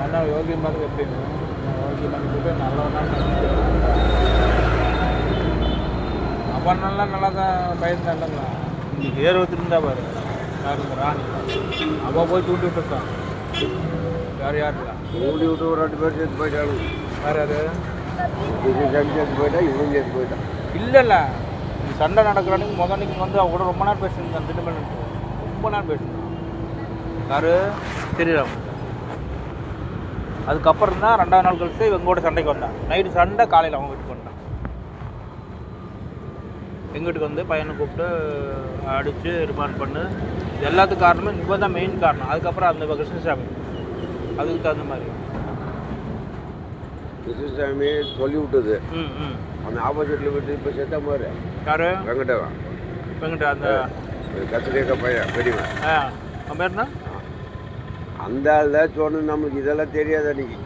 ஆனால் யோகி மாதிரி எப்படின்னு யோகி பண்ணிட்டு நல்லவனா அவனெல்லாம் நல்லா தான் பயந்து இல்லைங்களா இங்கே ஏர் வச்சுருந்தா பாரு யாருங்க ராணி அவள் போய் தூண்டி விட்டுருக்கான் யார் இல்லை தூண்டி விட்டு ஒரு 2 பேர் சேர்த்து போயிட்டாங்க. வேறு யாரு சேர்த்து போயிட்டா இவனும் சேர்த்து போயிட்டான். இல்லை சண்டை நடக்கிறானுங்க நீங்கள் வந்து அவங்க கூட ரொம்ப நேரம் பேசுங்க திட்டமிட்டு ரொம்ப நேரம் பேசுங்க யாரு தெரியல. அதுக்கப்புறம் தான் 2வது நாள் கழிச்சு இவங்க கூட சண்டைக்கு வந்தான். நைட்டு சண்டை காலையில் அவங்க வீட்டுக்கு வந்தான். எங்கள் வீட்டுக்கு வந்து பையனை கூப்பிட்டு அடித்து ரிமாண்ட் பண்ணு எல்லாத்துக்கும் காரணமும் இப்போ தான் மெயின் காரணம். அதுக்கப்புறம் அந்த கிருஷ்ணசாமி அதுக்கு தகுந்த மாதிரி கிருஷ்ணசாமி சொல்லி விட்டது. அந்த ஆப்போசிட்டில் விட்டு இப்போ செத்த மாதிரி யாரு வெங்கட அந்த கத்திரிக்க பையன் பெரியவன் அவன் பேர்னா அந்த ஆள் தான் சொன்னது. நம்மளுக்கு இதெல்லாம் தெரியாது. அன்றைக்கி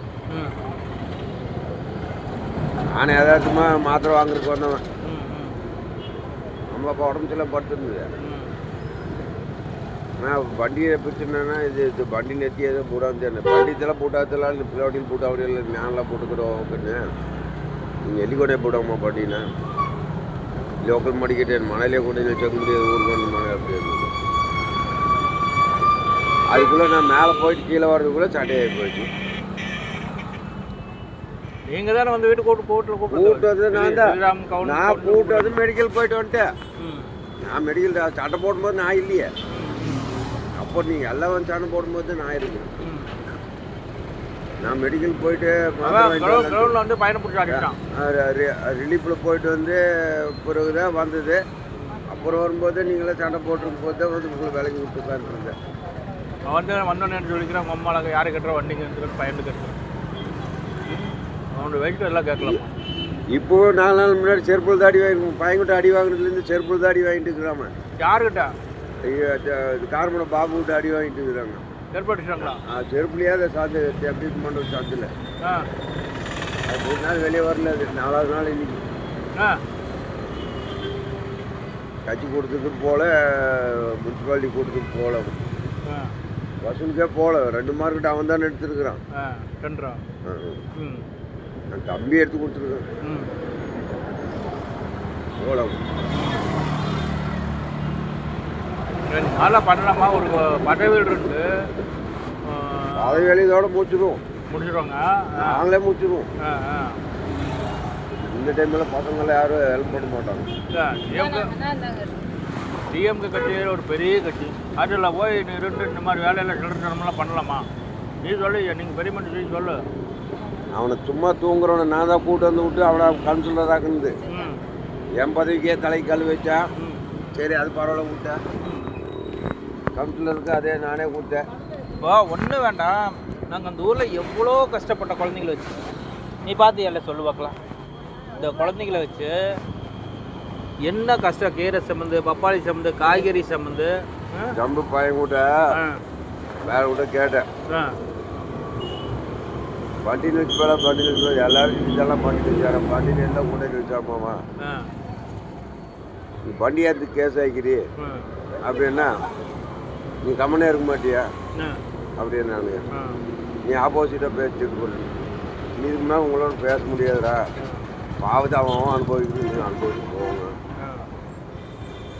நான் எதாச்சுமா மாத்திரை வாங்குறதுக்கு வந்தவன். நம்ம அப்போ உடம்பு சரியில்லை படுத்துருந்தது. நான் வண்டியை பிடிச்சிருந்தேன்னா இது வண்டி நெத்தி எதோ போடாது வண்டியெல்லாம் போட்டாதெல்லாம் இந்த பிள்ளைவண்டியில் போட்டா அப்படியே ஞானெலாம் போட்டுக்கிறோம் அப்படின்னு நீங்கள் எல்லிக்கொண்டே போடாமா பாட்டினா லோக்கல் மடிக்கிட்டேன் மழையிலே கொண்டு வச்சுக்க முடியாது. ஊருக்கு வந்து மழை அப்படி இருந்தது. அதுக்குள்ளே நான் மேலே போயிட்டு கீழே வர்றதுக்குள்ளே சண்டையாகி போயிடுச்சு. நீங்கள் தானே வந்து வீட்டு கூப்பிட்டு நான் தான் நான் கூப்பிட்டு வந்து மெடிக்கல் போயிட்டு வந்துட்டேன். நான் மெடிக்கல் சட்டை போடும்போது நான் இல்லையே. அப்போ நீங்கள் எல்லாம் வந்து சண்டை போடும்போது நான் இருக்கேன். நான் மெடிக்கல் போயிட்டு ரிலீஃபில் போயிட்டு வந்து பிறகு தான் வந்தது. அப்புறம் வரும்போது நீங்களே சண்டை போட்டிருக்கும் போது தான் வந்து உங்களை விலைக்கு விட்டு உட்காந்துருந்தேன். வந்தோன்னு சொல்லிக்கிறேன் உங்கள் அம்மாவுக்கு யாரை கட்டுற வண்டிங்க பையன் கட்டுறேன் அவனோட வெயிட் எல்லாம் கேட்கலாம். இப்போது 4 நாள் முன்னாடி செருப்புள் தாடி வாங்கிருக்கோம். பையன்கிட்ட அடி வாங்கினதுலேருந்து செருப்புள் தாடி வாங்கிட்டு இருக்கிறாம. யாருக்கிட்ட கார்மனை பாபுக்கிட்ட அடி வாங்கிட்டு இருக்கிறாங்க. செருப்பு அடிச்சாங்களா? செருப்புலையே அதை சாந்து எப்படி மண்டபம் சாந்தில் அது 3 நாள் வெளியே வரல. அது 4வது நாள் இன்னைக்கு கட்சி கொடுத்தது போல முனிசிபாலிட்டி கொடுத்தது போல வசூலுக்கே போல 2 மார்க்கிட்ட அவன் தான் எடுத்துருக்குறான். நான் தம்பி எடுத்து கொடுத்துருக்கேன் போல. நல்லா பண்ணலாமா? ஒரு பட்டை வீடு இருக்கு. அதை வேலையோட முடிச்சிடுவாங்க. நாங்களே முடிச்சிடுவோம். இந்த டைமில் பசங்களை யாரும் ஹெல்ப் பண்ண மாட்டாங்க. டிஎம்கே கட்சி ஒரு பெரிய கட்சி. அதில் போய் நீ இந்த மாதிரி வேலையெல்லாம் சிலர்லாம் பண்ணலாமா? நீ சொல்லு, நீங்கள் பெரிய மனுஷன் சொல்லு. அவனை சும்மா தூங்குறவனை நான் தான் கூட்டு வந்து விட்டு அவனை கவுன்சிலராக்குனது. என் பதவிக்கே தலைக்கு கல் வச்சா சரி அது பரவாயில்ல விட்டேன். கவுன்சிலருக்கு அதே நானே கொடுத்தேன். இப்போ ஒன்றும் வேண்டாம். நாங்கள் அந்த ஊரில் எவ்வளோ கஷ்டப்பட்ட குழந்தைங்கள வச்சு நீ பார்த்து எல்லாம் சொல்லு பார்க்கலாம். இந்த குழந்தைங்கள வச்சு என்ன கஷ்டம். கீரை சம்மந்து, பப்பாளி சம்மந்து, காய்கறி சம்மந்து. ஜம்பு பையன் கூட வேற கூட கேட்டேன். வண்டியில் வச்சு போல வண்டியில் வச்சு போல எல்லாரும் இதெல்லாம் பண்ணிட்டு வச்சாரன். வண்டியில் எல்லாம் கூட வச்சாமாமா நீ வண்டி ஏற்று கேஸ் ஆகிக்கிறி அப்படின்னா நீ கம்மனே இருக்க மாட்டியா அப்படின்னு. நான் நீ ஆப்போசிட்டாக பேசிட்டு போடுற நீ இதுக்கு மேலே உங்களோட பேச முடியாதுடா. பாவத்தை அவன் அனுபவிக்கணும் அனுபவிச்சு போவாங்க.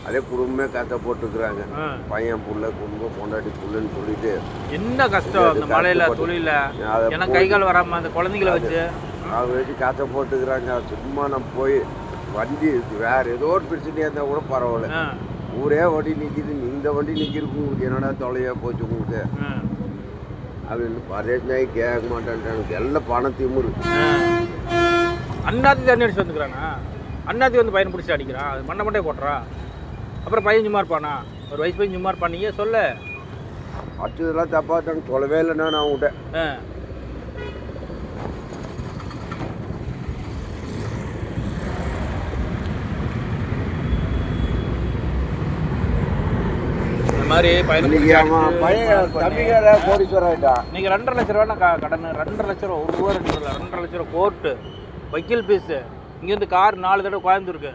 அதே குடும்பமே கஷ்ட போட்டுக்கிறாங்க. பையன் புள்ள குடும்பம் பொண்டாட்டி புள்ளன்னு சொல்லிட்டு என்ன கஷ்டம் அந்த மழையில தொழில எனக்கு கைகால் வராம அந்த குழந்தைகளை வச்சு அதை வச்சு கஷ்ட போட்டுக்கிறாங்க. சும்மா நம்ம போய் வண்டி வேற ஏதோ ஒரு பிரச்சனையாக இருந்தால் கூட பரவாயில்ல. ஊரே வண்டி நிற்கிது, இந்த வண்டி நிற்கிறதுக்கு உங்களுக்கு என்னடா தொலையா போச்சு உங்களுக்கு அப்படின்னு பரேஷனாகி கேட்க மாட்டேன்ட்டானுங்க. எல்லாம் பணம் திமுரு. அண்ணாத்தி தண்ணி அடிச்சு வந்துக்கிறானா? அண்ணாத்தி வந்து பையன் பிடிச்சி அடிக்கிறான். அது மண்ணை மண்டே போட்டுறா. அப்புறம் பையன் சும்மா இருப்பானா? ஒரு வயசு பையன் சும்மா இருப்பானீங்க சொல்ல. அடிச்சதெல்லாம் தப்பாட்டாங்க சொல்லவே இல்லைண்ணா நான் அவங்ககிட்ட. மாதிரி பையன் தம்பிக்கார கோடீஸ்வரர் ஆகிட்டான். நீங்கள் 2.5 லட்ச ரூபா கடன். 2.5 லட்ச ரூபா 1 ரூபா 2.5 லட்ச ரூபா கோர்ட்டு வக்கீல் ஃபீஸு. இங்கேருந்து கார் 4 தடவை கோயம்புத்தூருக்கு.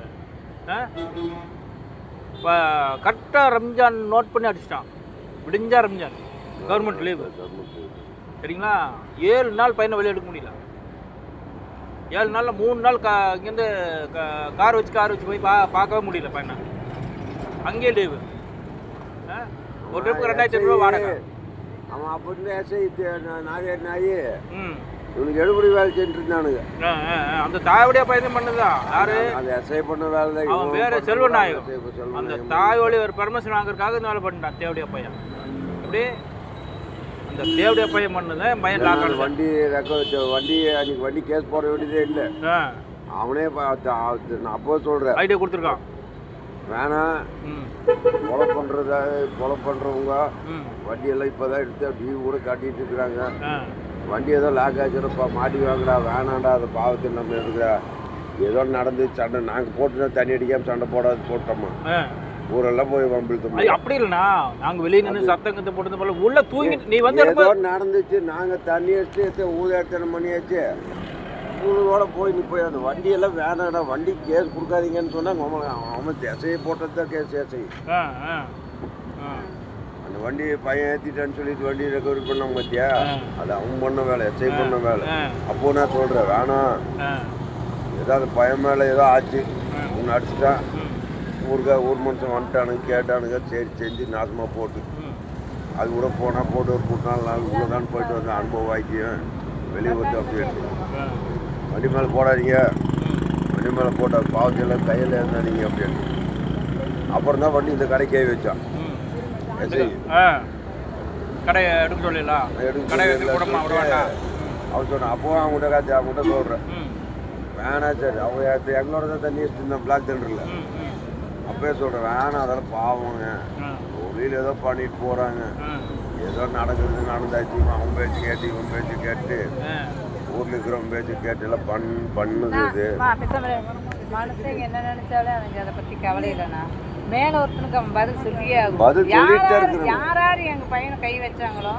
இப்போ கரெக்டாக ரம்ஜான் நோட் பண்ணி அடிச்சிட்டான். விடிஞ்சா ரம்ஜான் கவர்மெண்ட் லீவு. சரிங்களா? 7 நாள் பையனை வெளியே எடுக்க முடியல. 7 நாளில் 3 நாள் இங்கேருந்து கார் வச்சு போய் பார்க்கவே முடியல பையனை. அங்கேயே லீவு. ஒரு ட்ரிப்புக்கு 2500 வாடகை. அவன் அப்போ இருந்து எஸ்ஐ நாய் இவனுக்கு எடுபடி வேலை செஞ்சுட்டு இருந்தானுங்க. அந்த தாயோடைய பையன் பண்ணதுதான். யாரு? அந்த எஸ்ஐ பண்ண வேலை தான். அவன் வேற செல்வநாயகம். அந்த தாயோடைய ஒரு பெர்மிஷன் வாங்குறதுக்காக இந்த வேலை பண்ணிட்டான் தேவடைய பையன். அப்படி அந்த தேவடைய பையன் பண்ணதான் பையன் லாக். வண்டி வண்டி அன்னைக்கு வண்டி கேஸ் போட வேண்டியதே இல்லை. அவனே நான் அப்போ சொல்கிறேன் ஐடியா கொடுத்துருக்கான். வேணாம் கொலை பண்ணுறவங்க வண்டியெல்லாம் இப்போ தான் எடுத்து டிவி கூட காட்டிகிட்டு இருக்கிறாங்க. வண்டி ஏதோ லாக் ஆச்சுப்பா மாட்டி வாங்கடா, வேணாண்டா, அதை பாவத்தை நம்ம எடுக்கிறா. ஏதோ நடந்து சண்டை நாங்கள் போட்டு தண்ணி அடிக்காமல் சண்டை போட்டோமா ஊரெல்லாம் போய் வம்பிழுத்தோம். அப்படி இல்லைண்ணா, நாங்கள் வெளியே நின்று சத்தங்கத்தை போட்டது போல உள்ள தூங்கிட்டு நீ வந்து ஏதோ நடந்துச்சு. நாங்கள் தண்ணி அடிச்சு ஊதாட்டனை பண்ணியாச்சு. ஊரோட போய் நீ போய் அந்த வண்டியெல்லாம் வேணாடா, வண்டி கேஸ் கொடுக்காதீங்கன்னு சொன்னாங்க. அவன் திசையை போட்டது தான் கேஸ் ஏசை. அந்த வண்டி பையன் ஏற்றிட்டான்னு சொல்லிட்டு வண்டி ரெக்கவரி பண்ணாங்க பார்த்தியா, அது அவன் பண்ண வேலை, எஸ்ஐ பண்ண வேலை. அப்போ நான் சொல்கிறேன் வேணாம், ஏதாவது பையன் மேலே ஏதோ ஆச்சு, ஒன்று அடிச்சுட்டான், ஊர் மனுஷன் வந்துட்டானுங்க கேட்டானுங்க, சரி செஞ்சு நாசமாக போட்டு அது கூட போனால் போட்டு ஒரு 4 நாள் உள்ளதான் போயிட்டு வந்து அனுபவம் வாய்க்கும் வெளியே வந்து அப்படின்னு. வண்டி மேலே போடாதீங்க, வண்டி மேலே போட்டால் பாவத்தையெல்லாம் கையில் இருந்தாதீங்க அப்படின்னு. அப்புறம் தான் வண்டி இந்த கடைக்கே வச்சான். கடை எடுக்க சொல்லலாம், அவன் சொன்னான். அப்போவும் அவங்ககிட்ட சொல்கிறேன் வேணாம் சரி. அவங்க எங்களோட தான் தண்ணி வச்சுருந்தேன் பிளாக் தண்டரில். அப்பயே சொல்கிறேன் வேணாம், அதெல்லாம் பாவங்க, வெளியில் ஏதோ பண்ணிட்டு போகிறாங்க, ஏதோ நடக்குது நடந்தாச்சு. அவன் பேச்சு கேட்டு இவன் பேச்சு கேட்டு ஊரில் இருக்கிறவன் பேச்சு கேட்டு எல்லாம் பண்ணுது. இது மனுஷங்க என்ன நினைச்சாலும் எனக்கு அதை பற்றி கவலை இல்லைண்ணா. மேல ஒருத்தனுக்கு அவன் பதில் சொல்லியே ஆகும். யாராரு எங்க பையனை கை வச்சாங்களோ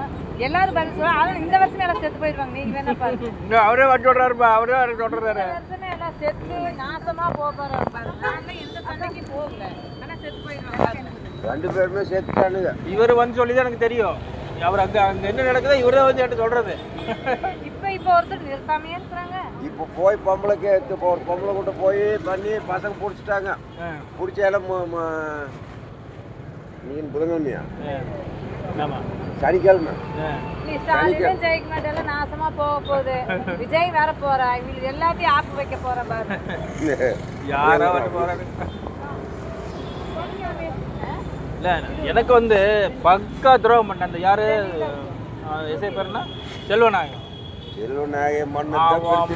எல்லாரும் பதில் சொல்ல. ஆனால் இந்த வருஷமே எல்லாம் செத்து போயிடுவாங்க. நீங்க வேணா பாருங்க, அவரே வண்டி ஓடுறாருப்பா, அவரே சொல்றாரு. இந்த வருஷமே எல்லாம் செத்து நாசமா போறாரு. நான்லாம் எந்த சண்டைக்கு போகல, ஆனா செத்து போயிடுவாங்க. 2 பேருமே செத்துட்டானுங்க. இவர் வந்து சொல்லிதான் எனக்கு தெரியும். அவர் அங்க என்ன நடக்குதோ இவரே வந்து என்கிட்ட சொல்றது. இப்போ ஒருத்தர் நிறுத்தாமே இருக்கிறாங்க. இப்போ போய் பொம்பளைக்கு ஒரு பொம்பளை கூட்ட போய் பண்ணி பசங்க பிடிச்சிட்டாங்க. பிடிச்ச இடம் நீங்க புதன்கிழமையா சனிக்கிழமை. நீ ஸ்டாலின் ஜெயிக்க மாட்டேல, நாசமா போக போகுது. விஜய் வர போறா, இவங்க எல்லாத்தையும் ஆப்பு வைக்க போற பாரு. யாரா வர போறாங்க. இல்ல எனக்கு வந்து பக்கா துரோகம் பண்ண அந்த யாரு எஸ்ஐ பேருனா செல்வநாயகம்.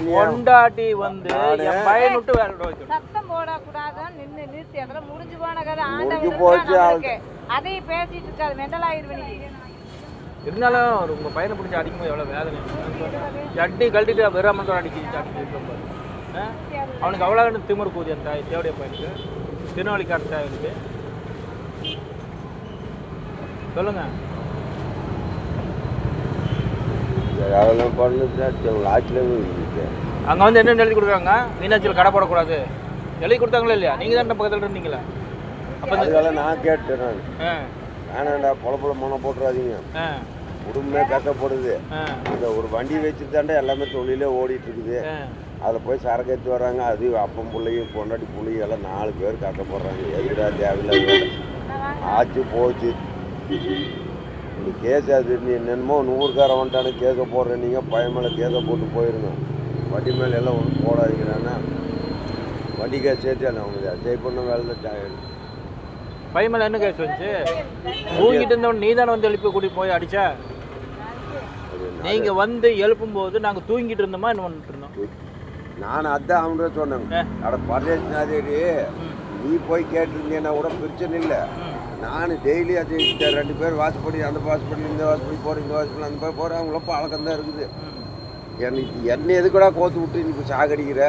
கொண்டாட்டி வந்து என் பையன் விட்டு வேற சத்தம் போடக்கூடாதான் நின்று நிறுத்தி அதெல்லாம் முடிஞ்சு போன கதை. ஆண்டவருக்கு அதையும் பேசிட்டு இருக்காது, மெண்டல் ஆயிடுவேன். இருந்தாலும் உங்க பையனை பிடிச்சி அடிக்கும்போது எவ்வளவு வேதனை. சட்டி கழட்டிட்டு வெறாமத்தோட அடிக்க அவனுக்கு அவ்வளோ திமிரு கூதி அந்த தேவடைய பையனுக்கு திருநெல்வேலிக்கார தேவைக்கு. சொல்லுங்க. அங்கே வந்து என்ன எழுதி கொடுக்குறாங்க, மீனாட்சியில் கடை போடக்கூடாது எழுதி கொடுத்தாங்களா இல்லையா? நீங்கள் தான் பக்கத்தில் இருந்தீங்களா? அப்போ அதெல்லாம் நான் கேட்டேன். வேணாண்டா, பொல மோனை போட்டுறாதீங்க, குடும்பமே கஷ்டப்படுது. இந்த ஒரு வண்டி வச்சுட்டு தாண்டா எல்லாமே தொழிலே ஓடிட்டு இருக்குது. அதில் போய் சரக்கு எடுத்து வர்றாங்க. அது அப்பம் பிள்ளையும் பொண்டாட்டி பிள்ளையும் எல்லாம் 4 பேர் கஷ்டப்படுறாங்க. எதுடா தேவையில்லை ஆச்சு போச்சு. இந்த கேஸ் அது நீ என்னமோ 100கார வந்துட்டானு கேஸை போடுறேன். நீங்கள் பையன் மேலே கேஸை போட்டு போயிருங்க. வண்டி மேலே எல்லாம் ஒன்றும் போடாதீங்கண்ணா. வண்டி கேஸ் சேர்த்து அவங்க ஜெய் பண்ண வேலை தான். பையன் மேலே என்ன கேஸ் வந்துச்சு? தூங்கிட்டு இருந்தவன் நீ தானே வந்து எழுப்பி கூட்டி போய் அடிச்சா? நீங்கள் வந்து எழுப்பும்போது நாங்கள் தூங்கிட்டு இருந்தோமா என்ன பண்ணிட்டு இருந்தோம்? நான் அதான் அவன்கிட்ட சொன்னேங்க. அட பரதேசனாதேடி, நீ போய் கேட்டிருந்தேன்னா கூட பிரச்சனை இல்லை. நான் டெய்லி அது 2 பேர் வாசப்படி, அந்த வாசப்படி இந்த வாசப்படி போகிறேன், இந்த வாசப்படி அந்த மாதிரி போகிறேன். அவங்கள பழக்கம் தான் இருக்குது. என்னை எதுக்கூட கோத்து விட்டு நீ இப்போ சாகடிக்கிற?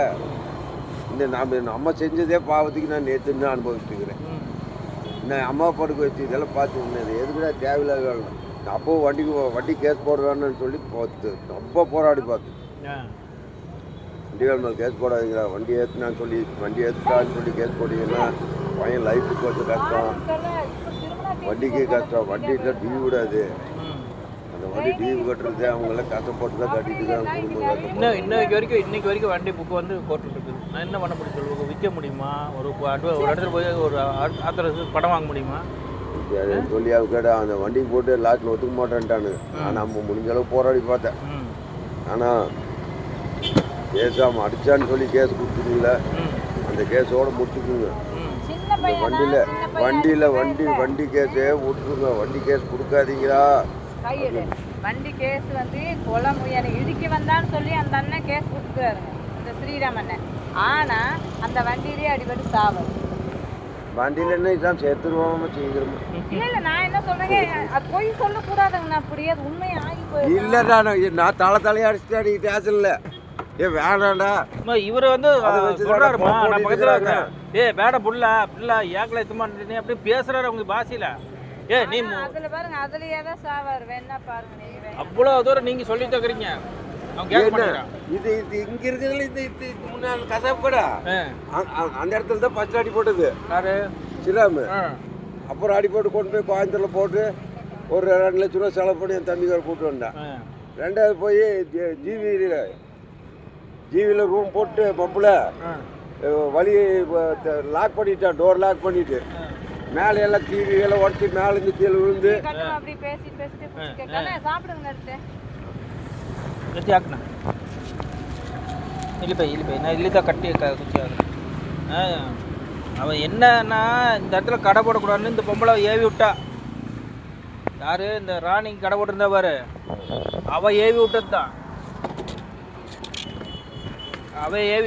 இந்த நம்ம செஞ்சதே பாவத்துக்கு நான் நேற்று அனுபவிச்சுக்கிறேன். நான் அம்மா படுக்க வச்சு இதெல்லாம் பார்த்து உன்னது எதுக்கூட தேவையில்லாத வேலை. அப்போது வண்டி கேஸ் போடுவேன்னு சொல்லி பார்த்து ரொம்ப போராடி பார்த்து வண்டிகள் மேலே கேஸ் போடாதீங்களா, வண்டி ஏற்றுனான்னு சொல்லி வண்டி ஏற்றுட்டான்னு சொல்லி கேஸ் போட்டிங்கன்னா பையன் லைஃபுக்கு கொஞ்சம் கஷ்டம், வண்டிக்கு கஷ்டம். வண்டியில் டிவி விடாது. அந்த வண்டி டிவி கட்டுறது அவங்களாம் கஷ்டப்பட்டு தான் கட்டிட்டு இருக்காங்க குடும்பம் இன்னைக்கு வரைக்கும் வண்டி புக்கு வந்து கோர்ட்டில் இருக்குது. நான் என்ன பண்ண முடியும் சொல்லுவாங்க? விற்க முடியுமா? ஒரு இடத்துல போய் ஒரு ஆத்திரத்துக்கு படம் வாங்க முடியுமா? சொல்லி அவங்க கேட்ட அந்த வண்டிக்கு போட்டு லாஸ்ட்டில் ஒத்துக்க மாட்டேன்ட்டானு. நான் நம்ம முடிஞ்ச அளவு போராடி பார்த்தேன். ஆனால் கேஸாம அடிச்சான்னு சொல்லி கேஸ் கொடுத்துருங்கள, அந்த கேஸோட முடிச்சுக்குங்க. வண்டி கேஸே விட்டுருங்க. வண்டி கேஸ் கொடுக்காதீங்களா? வண்டி கேஸ் வந்து கொலை முயலை இடிக்க வந்தான்னு சொல்லி அந்த அண்ணன் கேஸ் கொடுத்துருக்காருங்க, இந்த ஸ்ரீராம் அண்ணன். ஆனா அந்த வண்டியிலேயே அடிபட்டு சாவல். வண்டியில என்ன இதான் சேர்த்துருவோம் சீக்கிரமா. இல்ல நான் என்ன சொல்றேங்க, அது போய் சொல்லக்கூடாதுங்கண்ணா. அப்படியே அது உண்மை ஆகி போய் இல்லடா, நான் தலையை அடிச்சுட்டு அடிக்கிட்டு ஆசைல்ல. வேணாண்டா இவரு வந்து சொல்றாருமா, நான் பக்கத்துல இருக்கேன். வேட புள்ள ஏக்கல எத்துமான்னு அப்படி பேசுறாரு அவங்க பாஷையில. நீ அதுல பாருங்க, அதுலயே தான் சாவாரு. வேணா பாருங்க, நீங்க அவ்வளவு தூரம் நீங்க சொல்லிட்டு இருக்கிறீங்க. இது இங்க இருக்குதுல, இது முன்னாள் கசாப் கூட அந்த இடத்துல தான் ஃபர்ஸ்ட் அடி போட்டது சிராமு. அப்புறம் அடி போட்டு கொண்டு போய் கோயம்புத்தூர்ல போட்டு ஒரு 2 லட்ச ரூபா செலவு பண்ணி என் தம்பிக்கார கூட்டு வந்தேன். ரெண்டாவது போய் ஜிவியில் ரூம் போட்டு பப்புல வழி லாக் பண்ணிட்டான், டோர் லாக் பண்ணிட்டு மேலே எல்லாம் டிவி எல்லாம் உடச்சி மேலே இருந்து கீழே விழுந்து இல்லைப்பா கட்டி குச்சி அவன் என்னன்னா இந்த இடத்துல கடை போடக்கூடாதுன்னு இந்த பொம்பளை ஏவி விட்டா. யாரு? இந்த ராணிக்கு கடை போட்டிருந்தா பாரு, அவ ஏவி விட்டது தான்.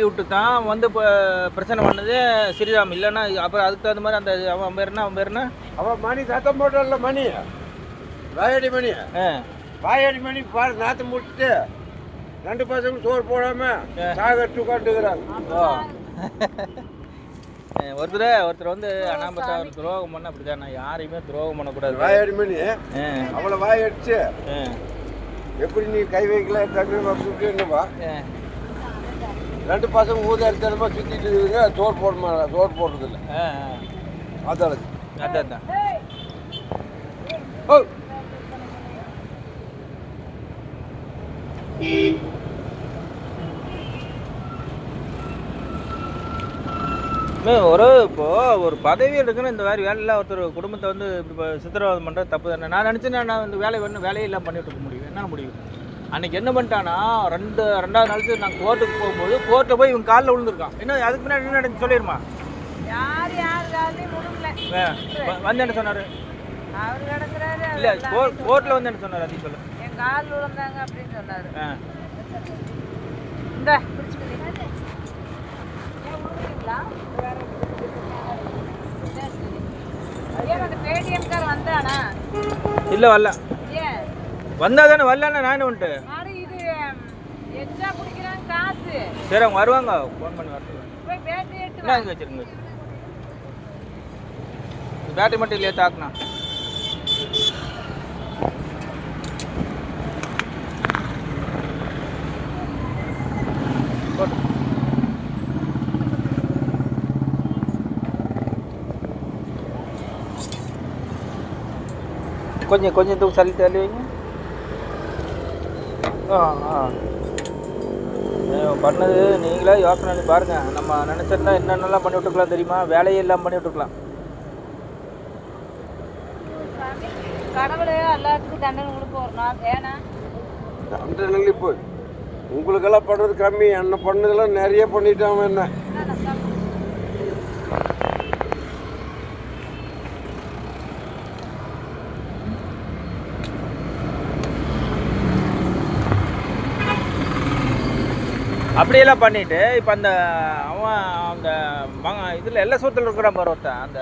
விட்டு தான் வந்து இப்போ பிரச்சனை பண்ணது ஸ்ரீராம். இல்லைன்னா அப்புறம் அதுக்கு தகுந்த மாதிரி அந்த அவன் பேர் என்ன அவன் மணி சத்தம் போட்டல, மணி வாயடி மணி பாரு நாற்று முடிச்சுட்டு 2 பசங்க சோறு போடாம சாகட்டு உட்காந்துக்கிறாங்க. ஒருத்தர் வந்து அனாமத்தா ஒரு துரோகம் பண்ண அப்படிதான். நான் யாரையுமே துரோகம் பண்ணக்கூடாது. வாயடி மணி அவளை வாய் அடிச்சு எப்படி நீ கை வைக்கல தம்பி என்னவா 2 பசங்க ஊதாரித்தனமா சுத்திட்டு இருக்குங்க. சோறு போடுறது இல்லை. அதான் இப்போ ஒரு பதவி இருக்குன்னு இந்த மாதிரி வேலையில் ஒருத்தர் குடும்பத்தை வந்து இப்படி சித்திரவதை பண்ணுறது தப்பு தானே. நான் நினச்சேன் நான் இந்த வேலையை எல்லாம் பண்ணிட்டு இருக்க முடியும். என்ன முடியும்? அன்னைக்கு என்ன பண்ணிட்டானா, ரெண்டாவது நாளுக்கு நான் கோர்ட்டுக்கு போகும்போது கோர்ட்டில் போய் இவன் காலில் விழுந்துருக்கான். என்ன அதுக்கு முன்னாடி என்ன நடந்து சொல்லிடுமா? வந்து என்ன சொன்னாரு? இல்லை கோர்ட்டில் வந்து என்ன சொன்னார்? அதையும் சொல்லு. என் கால் விழுந்தாங்க அப்படின்னு சொன்னாரு. இல்லை வரல. வந்தா தானே வரலன்னா நான் என்ன வந்துட்டு. சரி அவங்க வருவாங்க, ஃபோன் பண்ணி வரட்டுங்க. இங்கே வச்சிருங்க. பேட்டரி மட்டும் இல்லையா தாக்குனா? கொஞ்சம் தூக்கு சளி தள்ளி வைங்க. பண்ணது நீங்களே யோசனை பண்ணி பாருங்கள். நம்ம நினச்சிருந்தா என்னென்னலாம் பண்ணி விட்டுருக்கலாம் தெரியுமா? வேலையெல்லாம் பண்ணி விட்டுருக்கலாம். கடவுளே எல்லாத்துக்கும் தண்டனை கொடுக்க ஒரு நாள் ஏன்னா தண்டனை இப்போ உங்களுக்கெல்லாம் பண்ணுறது கம்மி. என்ன பண்ணதெல்லாம் நிறைய பண்ணிட்டான். என்ன அப்படியெல்லாம் பண்ணிட்டு இப்போ அந்த அந்த இதில் எல்லா சூரத்தில் இருக்கிறான் பாரு ஒருத்தன், அந்த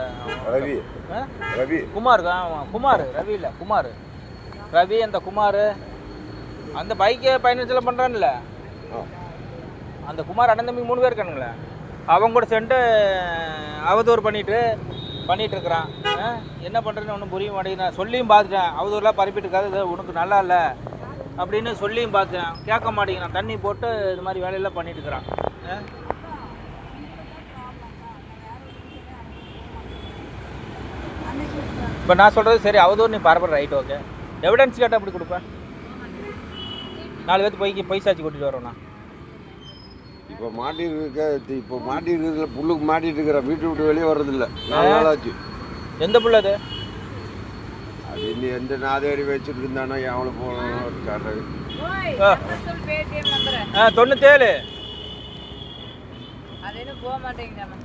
ரவி குமார் ரவி இல்லை குமார் ரவி. அந்த குமார் அந்த பைக்கை பயணச்செல்லாம் பண்ணுறான்ல, அந்த குமார் அண்ணன் தம்பி 3 பேர் இருக்கானுங்களே, அவங்க கூட சேர்ந்து அவதூறு பண்ணிட்டு இருக்கிறான். என்ன பண்ணுறதுன்னு ஒன்றும் புரிய மாட்டேங்குது. நான் சொல்லியும் பார்த்துட்டேன், அவதூறுலாம் பரப்பிட்டு இருக்காது, உனக்கு நல்லா இல்லை அப்படின்னு சொல்லியும் பார்த்தேன். கேட்க மாட்டேங்கிறான். தண்ணி போட்டு இது மாதிரி வேலையெல்லாம் பண்ணிட்டு இருக்கிறான். இப்போ நான் சொல்கிறது சரி, அவதூறு நீ பரப்புற ரைட், ஓகே. எவிடன்ஸ் கேட்டால் அப்படி கொடுப்பேன். 4 பேர்த்து பொய் சாட்சி கொட்டிட்டு வரோண்ணா. இப்போ மாட்டிருக்கிறதுல புல்லுக்கு மாட்டிட்டு இருக்கிற வீட்டு விட்டு வெளியே வர்றதில்ல. 4 நாள் ஆச்சு. எந்த புள்ள அது? அது இன்னும் எந்த நாதேடி வச்சுட்டு இருந்தானோ எவ்வளோ போகணும் காட்டுறது. 97 அது என்ன போக மாட்டேங்குதாம்மா.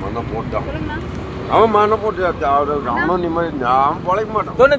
மண்ணை போட்டான். அவன் மண்ணை போட்டு அவன் நிம்மதி நான் பொழைக்க மாட்டான். 97